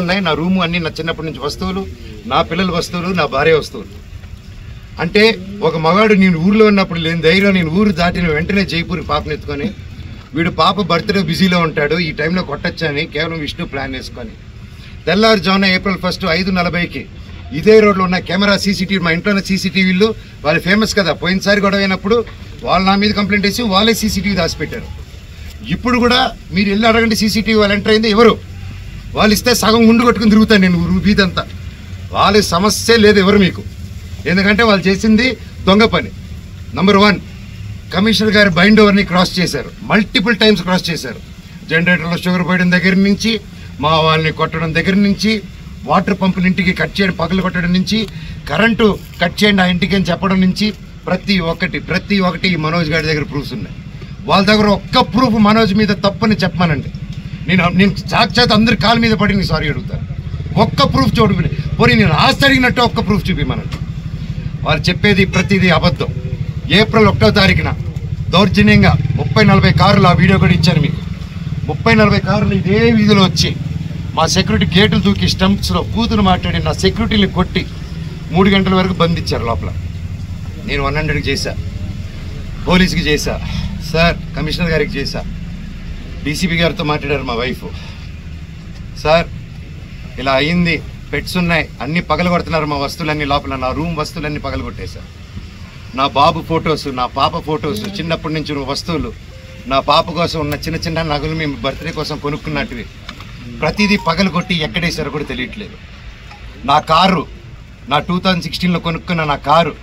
ఉన్నాయి, నా రూము అన్నీ నా చిన్నప్పటి నుంచి వస్తువులు, నా పిల్లల వస్తువులు, నా భార్య వస్తువులు. అంటే ఒక మగాడు నేను ఊరిలో ఉన్నప్పుడు లేని ధైర్యం నేను ఊరు దాటిన వెంటనే జైపూర్ పాపను ఎత్తుకొని వీడు పాప బర్త్డే బిజీలో ఉంటాడు, ఈ టైంలో కొట్టచ్చని కేవలం విష్ణు ప్లాన్ వేసుకొని తెల్లారుజామున ఏప్రిల్ 1 5:40కి ఇదే రోడ్లో ఉన్న కెమెరా సీసీటీవీ, మా ఇంట్లో ఉన్న సీసీటీవీలు వాళ్ళు ఫేమస్ కదా, పోయినసారి గొడవ అయినప్పుడు వాళ్ళు నా మీద కంప్లైంట్ వేసి వాళ్ళే సీసీటీవీ దాచిపెట్టారు. ఇప్పుడు కూడా మీరు వెళ్ళి అడగండి సీసీటీవీ వాళ్ళు ఎంటర్ అయింది ఎవరు, వాళ్ళు ఇస్తే సగం గుండు కొట్టుకుని తిరుగుతాను నేను వీధంతా. వాళ్ళ సమస్య లేదు ఎవరు మీకు, ఎందుకంటే వాళ్ళు చేసింది దొంగ పని. నంబర్ 1, కమిషనర్ గారి బైండ్ ఓవర్ని క్రాస్ చేశారు, మల్టిపుల్ టైమ్స్ క్రాస్ చేశారు. జనరేటర్లో షుగర్ పోయడం దగ్గర నుంచి, మా వాళ్ళని కొట్టడం దగ్గర నుంచి, వాటర్ పంపుల ఇంటికి కట్ చేయడం పగలు కొట్టడం నుంచి, కరెంటు కట్ చేయండి ఆ ఇంటికి అని చెప్పడం నుంచి ప్రతి ఒక్కటి మనోజ్ గారి దగ్గర ప్రూఫ్స్ ఉన్నాయి. వాళ్ళ దగ్గర ఒక్క ప్రూఫ్ మనోజ్ మీద తప్పని చెప్పమానండి, నేను సాక్షాత్ అందరి కాళ్ళ మీద పడి నేను సారీ అడుగుతాను. ఒక్క ప్రూఫ్ చూడు, పోనీ నేను ఆస్తి అడిగినట్టు ఒక్క ప్రూఫ్ చూపిమనండి. వాళ్ళు చెప్పేది ప్రతిదీ అబద్ధం. ఏప్రిల్ 1వ తారీఖున దౌర్జన్యంగా 30-40 కార్లు, ఆ వీడియో కూడా ఇచ్చాను మీకు, 30-40 కార్లు ఇదే వీధిలో వచ్చి మా సెక్యూరిటీ గేట్లు దూకి స్టంప్స్లో కూతురు మాట్లాడి నా సెక్యూరిటీని కొట్టి 3 గంటల వరకు బంధించారు లోపల. నేను 100కి చేశా, పోలీస్కి చేశా, సార్ కమిషనర్ గారికి చేశా, డీసీపీ గారితో మాట్లాడారు మా వైఫ్, సార్ ఇలా అయింది, పెట్స్ ఉన్నాయి, అన్నీ పగలగొడుతున్నారు మా వస్తువులన్నీ, లోపల నా రూమ్ వస్తువులన్నీ పగలగొట్టేశారు. నా బాబు ఫొటోస్, నా పాప ఫొటోస్, చిన్నప్పటి నుంచి వస్తువులు, నా పాప కోసం ఉన్న చిన్న చిన్న నగలు మేము బర్త్డే కోసం కొనుక్కున్నట్టువి ప్రతిదీ పగలగొట్టి ఎక్కడేసారో కూడా తెలియట్లేదు. నా కారు, నా 2016లో కొనుక్కున్న నా కారు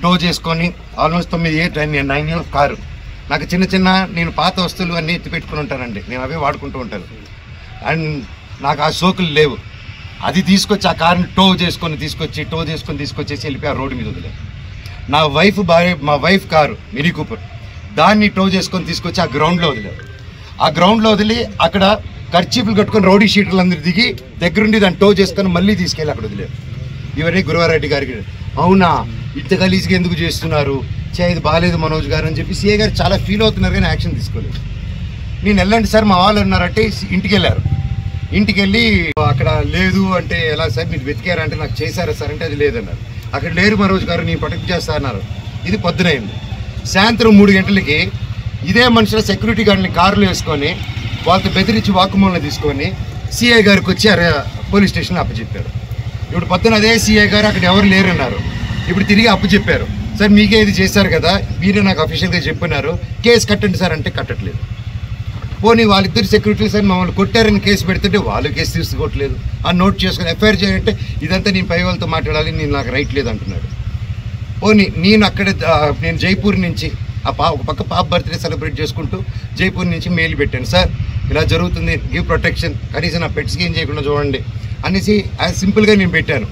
టో చేసుకొని ఆల్మోస్ట్ 9 ఇయర్స్ కారు, నాకు చిన్న నేను పాత వస్తువులు అన్నీ ఎత్తి పెట్టుకుని ఉంటానండి, నేను అవే వాడుకుంటూ ఉంటాను. అండ్ నాకు ఆ సోకులు లేవు, అది తీసుకొచ్చి ఆ కారుని టో చేసుకొని తీసుకొచ్చేసి వెళ్ళిపోయి ఆ రోడ్డు మీద వదిలేదు. నా మా వైఫ్ కారు మినీ కూపర్, దాన్ని టో చేసుకొని తీసుకొచ్చి ఆ గ్రౌండ్లో వదిలేదు. ఆ గ్రౌండ్లో వదిలి అక్కడ ఖర్చీపులు కట్టుకొని రౌడీ షీటర్లు అందరూ దిగి దగ్గరుండి దాన్ని టో చేసుకొని మళ్ళీ తీసుకెళ్ళి అక్కడ వదిలేదు. ఇవన్నీ గురువారెడ్డి గారికి, అవునా ఇంత గలీజ్గా ఎందుకు చేస్తున్నారు, ఇది బాగాలేదు మనోజ్ గారు అని చెప్పి సీఏ గారు చాలా ఫీల్ అవుతున్నారు, కానీ యాక్షన్ తీసుకోలేదు. నేను వెళ్ళండి సార్ మా వాళ్ళు ఉన్నారంటే ఇంటికి వెళ్ళారు. ఇంటికి వెళ్ళి అక్కడ లేదు అంటే ఎలా సార్ మీరు వెతికారంటే నాకు చేశారా సార్ అంటే అది లేదన్నారు. అక్కడ లేరు మనోజ్ గారు, నేను ప్రొటెక్ట్ చేస్తా అన్నారు. ఇది పొద్దునైంది. సాయంత్రం 3 గంటలకి ఇదే మనుషుల సెక్యూరిటీ గార్డ్ని కారులో వేసుకొని వాళ్ళతో బెదిరించి వాక్కుమూలను తీసుకొని సిఐ గారికి వచ్చి పోలీస్ స్టేషన్లో అప్పచెప్పారు. ఇప్పుడు పొద్దున అదే సిఐ గారు అక్కడ ఎవరు లేరన్నారు, ఇప్పుడు తిరిగి అప్పచెప్పారు. సార్ మీకే ఇది చేశారు కదా, మీరే నాకు అఫీషియల్గా చెప్పినారు, కేసు కట్టండి సార్ అంటే కట్టట్లేదు. పోనీ వాళ్ళిద్దరు సెక్యూరిటీలు సార్ మమ్మల్ని కొట్టారని కేసు పెడుతుంటే వాళ్ళు కేసు తీసుకోవట్లేదు. ఆ నోట్ చేసుకొని ఎఫ్ఐఆర్ చేయాలంటే ఇదంతా నేను పై వాళ్ళతో మాట్లాడాలి, నేను నాకు రైట్ లేదు అంటున్నాడు. పోనీ నేను జైపూర్ నుంచి ఒక పక్క పాప బర్త్డే సెలబ్రేట్ చేసుకుంటూ జైపూర్ నుంచి మెయిల్ పెట్టాను, సార్ ఇలా జరుగుతుంది, గివ్ ప్రొటెక్షన్, కనీసం నా పెట్స్కి ఏం చేయకుండా చూడండి అనేసి సింపుల్గా నేను పెట్టాను.